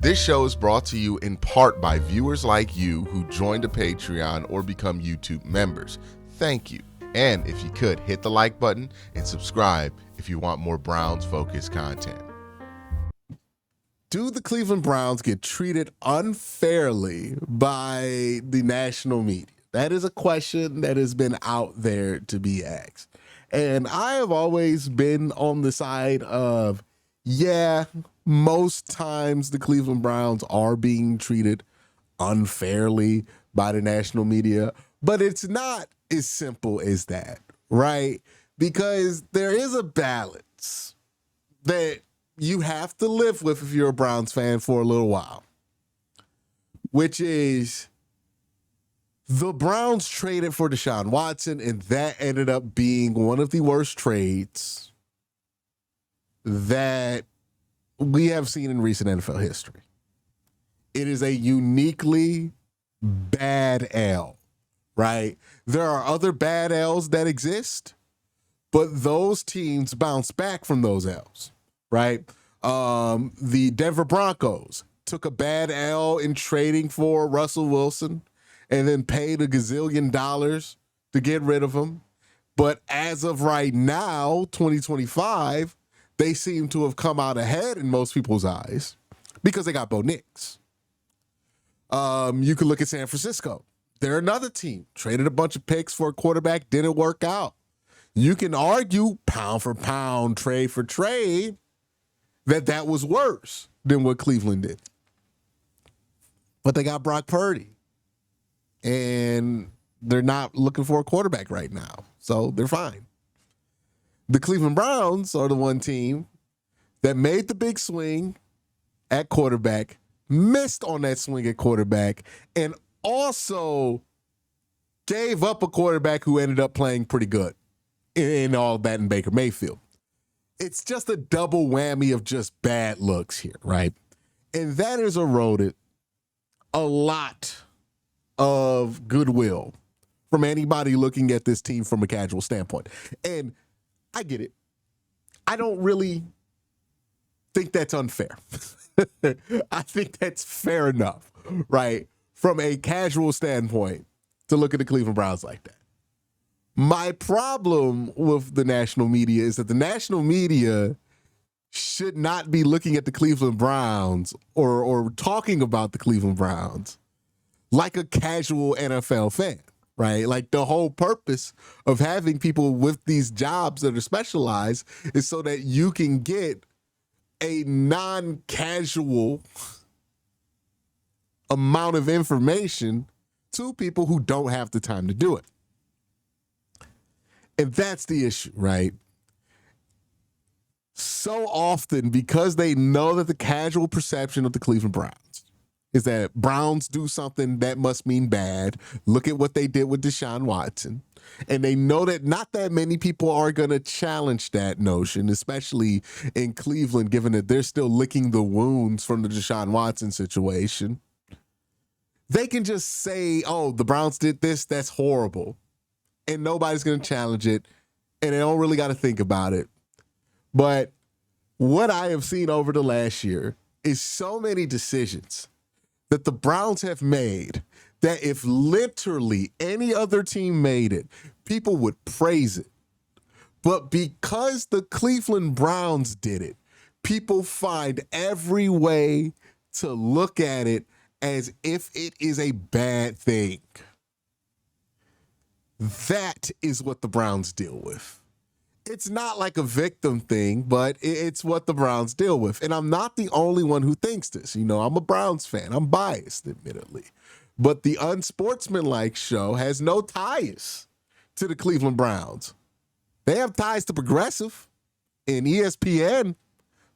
This show is brought to you in part by viewers like you who joined a Patreon or become YouTube members. Thank you. And if you could, hit the like button and subscribe if you want more Browns-focused content. Do the Cleveland Browns get treated unfairly by the national media? That is a question that has been out there to be asked. And I have always been on the side of, yeah, most times the Cleveland Browns are being treated unfairly by the national media, but it's not as simple as that, right? Because there is a balance that you have to live with if you're a Browns fan for a little while, which is the Browns traded for Deshaun Watson, and that ended up being one of the worst trades that we have seen in recent NFL history. It is a uniquely bad L, right? There are other bad L's that exist, but those teams bounce back from those L's, right? The Denver Broncos took a bad L in trading for Russell Wilson and then paid a gazillion dollars to get rid of him. But as of right now, 2025, they seem to have come out ahead in most people's eyes because they got Bo Nix. You could look at San Francisco. They're another team. Traded a bunch of picks for a quarterback, didn't work out. You can argue pound for pound, trade for trade, that was worse than what Cleveland did. But they got Brock Purdy. And they're not looking for a quarterback right now. So they're fine. The Cleveland Browns are the one team that made the big swing at quarterback, missed on that swing at quarterback, and also gave up a quarterback who ended up playing pretty good in all that in Baker Mayfield. It's just a double whammy of just bad looks here, right? And that has eroded a lot of goodwill from anybody looking at this team from a casual standpoint. And I get it. I don't really think that's unfair. I think that's fair enough, right? From a casual standpoint to look at the Cleveland Browns like that. My problem with the national media is that the national media should not be looking at the Cleveland Browns or talking about the Cleveland Browns like a casual NFL fan, right? Like the whole purpose of having people with these jobs that are specialized is so that you can get a non-casual amount of information to people who don't have the time to do it. And that's the issue, right? So often, because they know that the casual perception of the Cleveland Browns is that Browns do something that must mean bad. Look at what they did with Deshaun Watson. And they know that not that many people are going to challenge that notion, especially in Cleveland, given that they're still licking the wounds from the Deshaun Watson situation. They can just say, oh, the Browns did this, that's horrible. And nobody's going to challenge it. And they don't really got to think about it. But what I have seen over the last year is so many decisions that the Browns have made that if literally any other team made it, people would praise it. But because the Cleveland Browns did it, people find every way to look at it as if it is a bad thing. That is what the Browns deal with. It's not like a victim thing, but it's what the Browns deal with. And I'm not the only one who thinks this. You know, I'm a Browns fan. I'm biased, admittedly. But the Unsportsmanlike show has no ties to the Cleveland Browns. They have ties to Progressive and ESPN,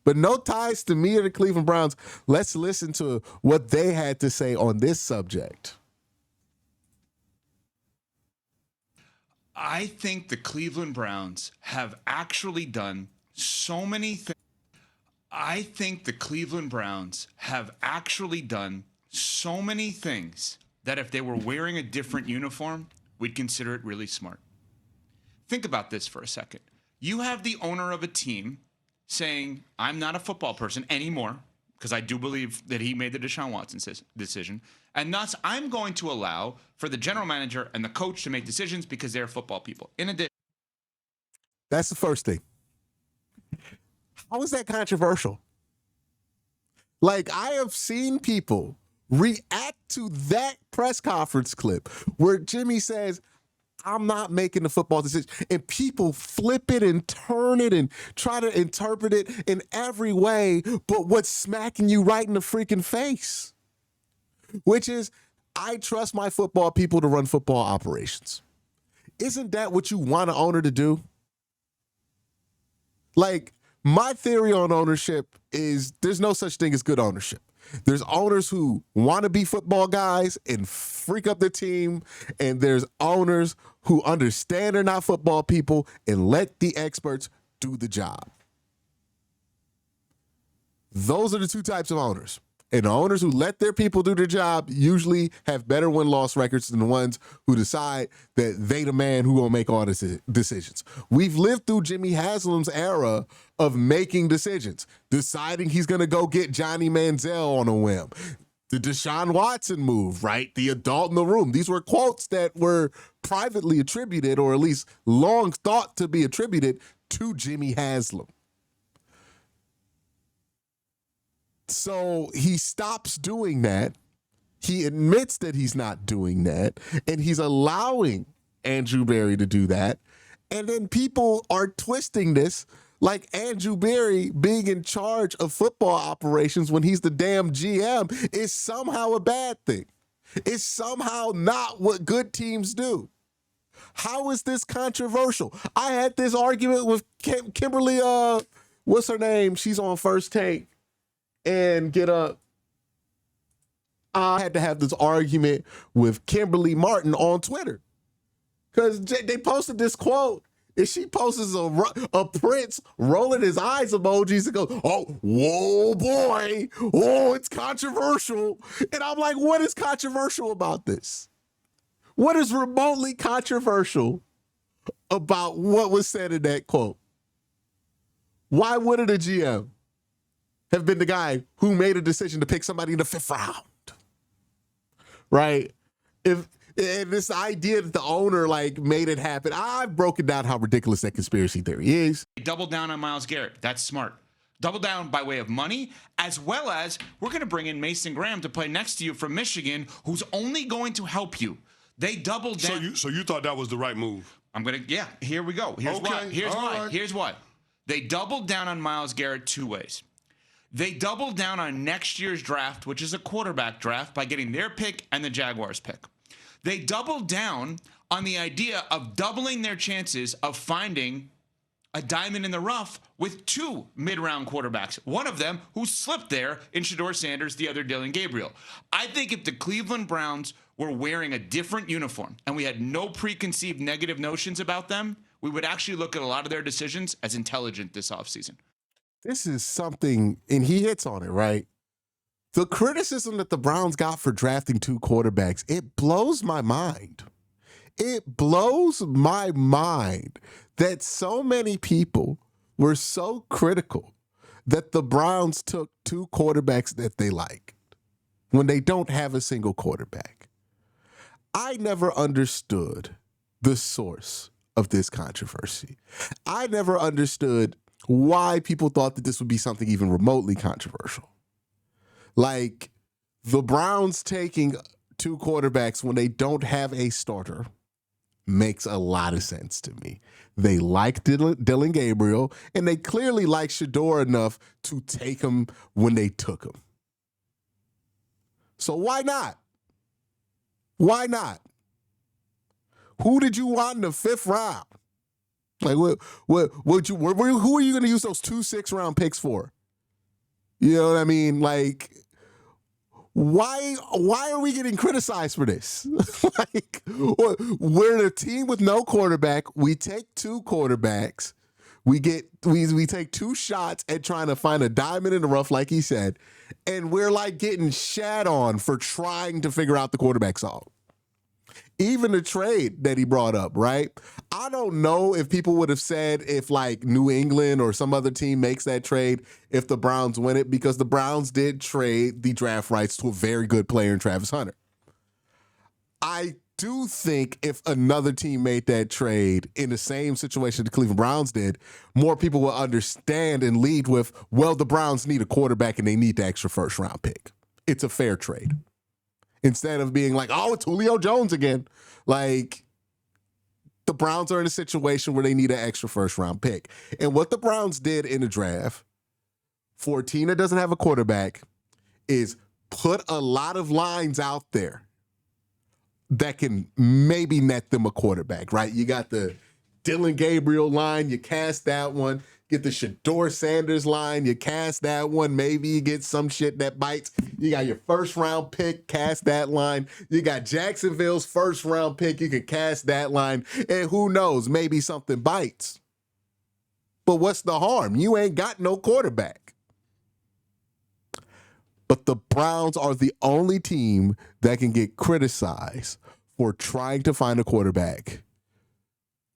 but no ties to me or the Cleveland Browns. Let's listen to what they had to say on this subject. I think the Cleveland Browns have actually done so many things. I think the Cleveland Browns have actually done so many things that if they were wearing a different uniform, we'd consider it really smart. Think about this for a second. You have the owner of a team saying, I'm not a football person anymore. because I do believe that he made the Deshaun Watson decision. And thus, I'm going to allow for the general manager and the coach to make decisions because they're football people. In addition, that's the first thing. How is that controversial? Like, I have seen people react to that press conference clip where Jimmy says, I'm not making the football decision. And people flip it and turn it and try to interpret it in every way, but what's smacking you right in the freaking face, which is, I trust my football people to run football operations. Isn't that what you want an owner to do? Like, my theory on ownership is there's no such thing as good ownership. There's owners who want to be football guys and freak up their team, and there's owners who understand they're not football people and let the experts do the job. Those are the two types of owners. And the owners who let their people do their job usually have better win-loss records than the ones who decide that they the man who will make all the decisions. We've lived through Jimmy Haslam's era of making decisions, deciding he's going to go get Johnny Manziel on a whim. The Deshaun Watson move, right? The adult in the room. These were quotes that were privately attributed, or at least long thought to be attributed, to Jimmy Haslam. So he stops doing that. He admits that he's not doing that, and he's allowing Andrew Berry to do that. And then people are twisting this like Andrew Berry being in charge of football operations when he's the damn GM is somehow a bad thing. It's somehow not what good teams do. How is this controversial? I had this argument with Kimberly, what's her name? She's on First Take. And get up. I had to have this argument with Kimberly Martin on Twitter because they posted this quote, and she posts a Prince rolling his eyes emojis and goes, "Oh, whoa, boy, oh, it's controversial." And I'm like, what is controversial about this? What is remotely controversial about what was said in that quote? Why wouldn't a GM have been the guy who made a decision to pick somebody in the 5th round, right? And this idea that the owner made it happen, I've broken down how ridiculous that conspiracy theory is. Double down on Myles Garrett. That's smart. Double down by way of money, as well as we're going to bring in Mason Graham to play next to you from Michigan, who's only going to help you. They doubled down. So you thought that was the right move? Here we go. Here's why. They doubled down on Myles Garrett two ways. They doubled down on next year's draft, which is a quarterback draft, by getting their pick and the Jaguars' pick. They doubled down on the idea of doubling their chances of finding a diamond in the rough with two mid-round quarterbacks. One of them who slipped there in Shedeur Sanders, the other Dylan Gabriel. I think if the Cleveland Browns were wearing a different uniform and we had no preconceived negative notions about them, we would actually look at a lot of their decisions as intelligent this offseason. This is something, and he hits on it, right? The criticism that the Browns got for drafting two quarterbacks, it blows my mind. It blows my mind that so many people were so critical that the Browns took two quarterbacks that they liked when they don't have a single quarterback. I never understood the source of this controversy. I never understood why people thought that this would be something even remotely controversial. Like, the Browns taking two quarterbacks when they don't have a starter makes a lot of sense to me. They like Dylan Gabriel, and they clearly like Shedeur enough to take him when they took him. So why not? Why not? Who did you want in the 5th round? Like, who are you going to use those 2 6-round picks for? You know what I mean? Like, why are we getting criticized for this? Like, we're a team with no quarterback. We take two quarterbacks. We take two shots at trying to find a diamond in the rough, like he said, and we're like getting shat on for trying to figure out the quarterback solve. Even the trade that he brought up, right? I don't know if people would have said if like New England or some other team makes that trade if the Browns win it, because the Browns did trade the draft rights to a very good player in Travis Hunter. I do think if another team made that trade in the same situation the Cleveland Browns did, more people will understand and lead with, well, the Browns need a quarterback and they need the extra first round pick. It's a fair trade. Instead of being like, oh, it's Julio Jones again. Like, the Browns are in a situation where they need an extra first-round pick. And what the Browns did in the draft for a team that doesn't have a quarterback is put a lot of lines out there that can maybe net them a quarterback, right? You got the Dylan Gabriel line, you cast that one. Get the Shador Sanders line, you cast that one. Maybe you get some shit that bites. You got your first round pick, cast that line. You got Jacksonville's first round pick, you can cast that line. And who knows, maybe something bites. But what's the harm? You ain't got no quarterback. But the Browns are the only team that can get criticized for trying to find a quarterback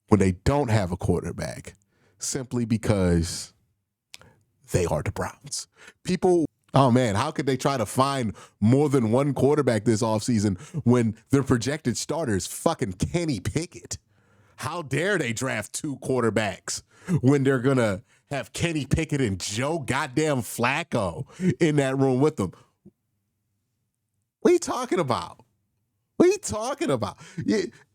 when they don't have a quarterback, simply because they are the Browns. People, oh man, how could they try to find more than one quarterback this offseason when their projected starter is fucking Kenny Pickett? How dare they draft two quarterbacks when they're going to have Kenny Pickett and Joe goddamn Flacco in that room with them? What are you talking about? What are you talking about?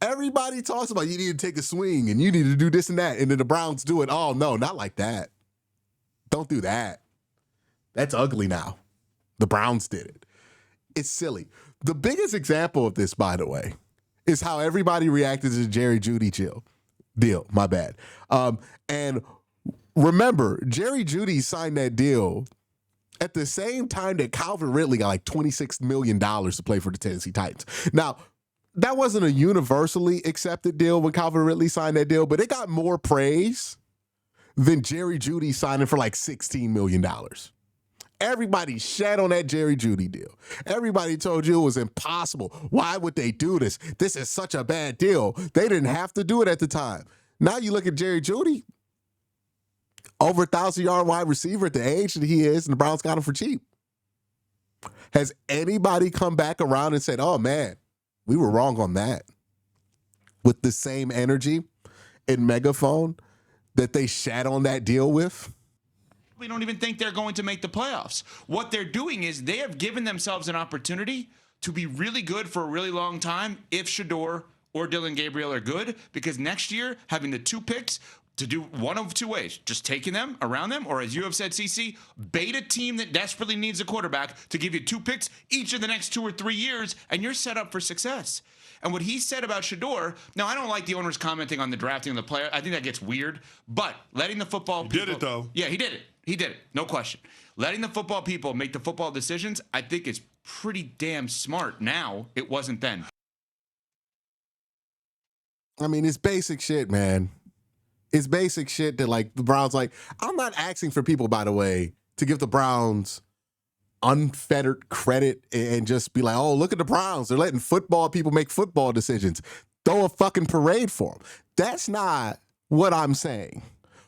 Everybody talks about you need to take a swing and you need to do this and that. And then the Browns do it. Oh, no, not like that. Don't do that. That's ugly now. The Browns did it. It's silly. The biggest example of this, by the way, is how everybody reacted to the Jerry Jeudy deal. My bad. And remember, Jerry Jeudy signed that deal at the same time that Calvin Ridley got like $26 million to play for the Tennessee Titans. Now, that wasn't a universally accepted deal when Calvin Ridley signed that deal, but it got more praise than Jerry Jeudy signing for like $16 million. Everybody shat on that Jerry Jeudy deal. Everybody told you it was impossible. Why would they do this? This is such a bad deal. They didn't have to do it at the time. Now you look at Jerry Jeudy, over 1,000-yard wide receiver at the age that he is, and the Browns got him for cheap. Has anybody come back around and said, oh, man, we were wrong on that? With the same energy and megaphone that they shat on that deal with? We don't even think they're going to make the playoffs. What they're doing is they have given themselves an opportunity to be really good for a really long time if Shador or Dylan Gabriel are good, because next year, having the two picks, to do one of two ways, just taking them around them, or as you have said, CC, bait a team that desperately needs a quarterback to give you two picks each of the next 2 or 3 years, and you're set up for success. And what he said about Shador, now I don't like the owners commenting on the drafting of the player. I think that gets weird, but letting the football people... Did it, though. Yeah, he did it. He did it. No question. Letting the football people make the football decisions, I think is pretty damn smart now. It wasn't then. I mean, it's basic shit, man. It's basic shit that, like, the Browns, like, I'm not asking for people, by the way, to give the Browns unfettered credit and just be like, oh, look at the Browns. They're letting football people make football decisions. Throw a fucking parade for them. That's not what I'm saying.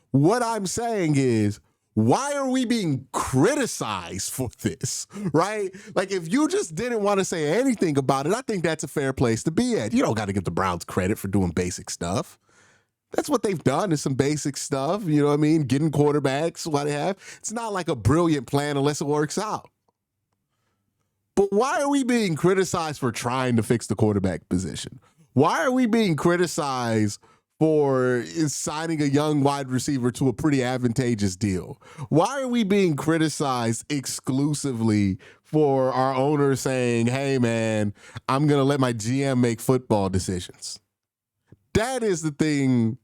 What I'm saying is, why are we being criticized for this, right? Like, if you just didn't want to say anything about it, I think that's a fair place to be at. You don't got to give the Browns credit for doing basic stuff. That's what they've done, is some basic stuff, you know what I mean? Getting quarterbacks, what they have. It's not like a brilliant plan unless it works out. But why are we being criticized for trying to fix the quarterback position? Why are we being criticized for signing a young wide receiver to a pretty advantageous deal? Why are we being criticized exclusively for our owner saying, hey, man, I'm going to let my GM make football decisions? That is the thing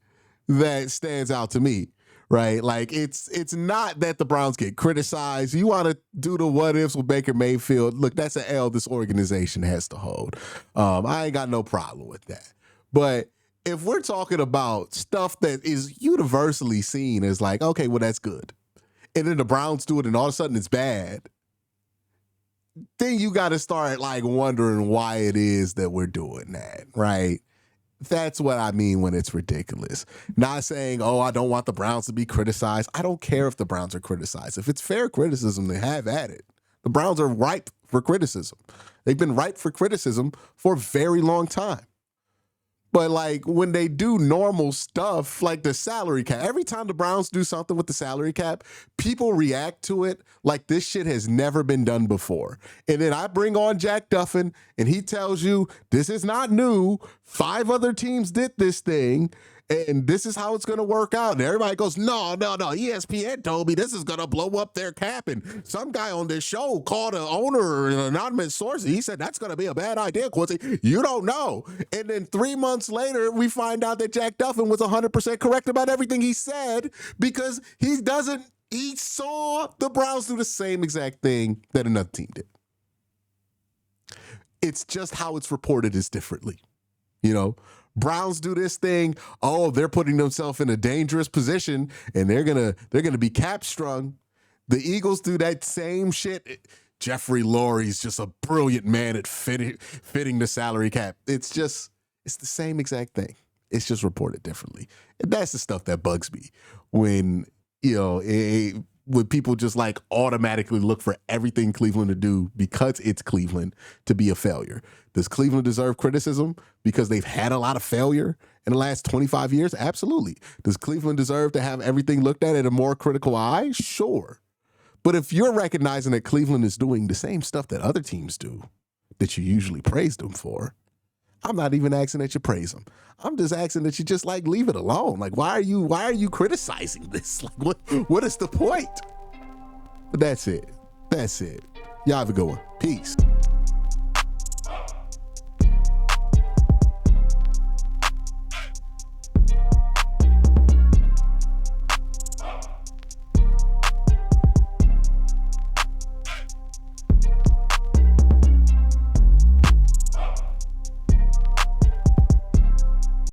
that stands out to me, right? Like, it's not that the Browns get criticized. You want to do the what ifs with Baker Mayfield. Look, that's an L this organization has to hold. I ain't got no problem with that. But if we're talking about stuff that is universally seen as like, okay, well, that's good, and then the Browns do it and all of a sudden it's bad, then you got to start like wondering why it is that we're doing that, right? That's what I mean when it's ridiculous. Not saying, oh, I don't want the Browns to be criticized. I don't care if the Browns are criticized. If it's fair criticism, they have at it. The Browns are ripe for criticism. They've been ripe for criticism for a very long time. But like when they do normal stuff like the salary cap, every time the Browns do something with the salary cap, people react to it like this shit has never been done before. And then I bring on Jack Duffin and he tells you this is not new. 5 other teams did this thing. And this is how it's going to work out. And everybody goes, no. ESPN told me this is going to blow up their cap. And some guy on this show called an owner or an anonymous source. He said, that's going to be a bad idea, Quincy. You don't know. And then 3 months later, we find out that Jack Duffin was 100% correct about everything he said because he saw the Browns do the same exact thing that another team did. It's just how it's reported is differently, you know? Browns do this thing. Oh, they're putting themselves in a dangerous position, and they're gonna be cap strung. The Eagles do that same shit. Jeffrey Lurie's just a brilliant man at fitting the salary cap. It's the same exact thing. It's just reported differently, and that's the stuff that bugs me when when people just like automatically look for everything Cleveland to do because it's Cleveland to be a failure. Does Cleveland deserve criticism because they've had a lot of failure in the last 25 years? Absolutely. Does Cleveland deserve to have everything looked at a more critical eye? Sure. But if you're recognizing that Cleveland is doing the same stuff that other teams do that you usually praise them for, I'm not even asking that you praise them. I'm just asking that you just like leave it alone. Like, why are you criticizing this? Like, what is the point? But that's it. Y'all have a good one. Peace.